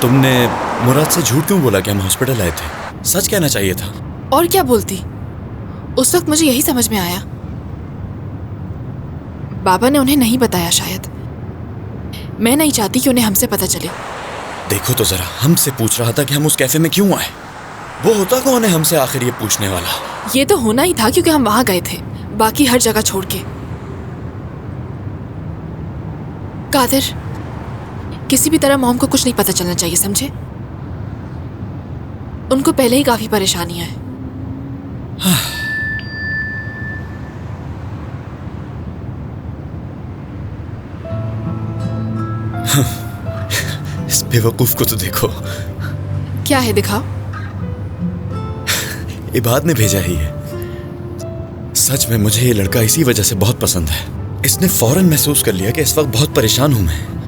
तुमने मुराद से झूठ क्यों बोला कि हम हॉस्पिटल आए थे? सच कहना चाहिए था। और क्या बोलती? उस वक्त मुझे यही समझ में आया, बाबा ने उन्हें नहीं बताया शायद। मैं नहीं चाहती कि उन्हें हमसे पता चले। देखो तो जरा, हमसे पूछ रहा था कि हम उस कैफे में क्यों आए। वो होता कौन है हमसे आखिर ये पूछने वाला? ये तो होना ही था क्योंकि हम वहां गए थे, बाकी हर जगह छोड़ के। कादिर, किसी भी तरह मॉम को कुछ नहीं पता चलना चाहिए, समझे? उनको पहले ही काफी परेशानियां हैं। इस बेवकूफ को तो देखो। क्या है, दिखाओ। इबाद ने भेजा है ये। सच में मुझे ये लड़का इसी वजह से बहुत पसंद है। इसने फौरन महसूस कर लिया कि इस वक्त बहुत परेशान हूं मैं।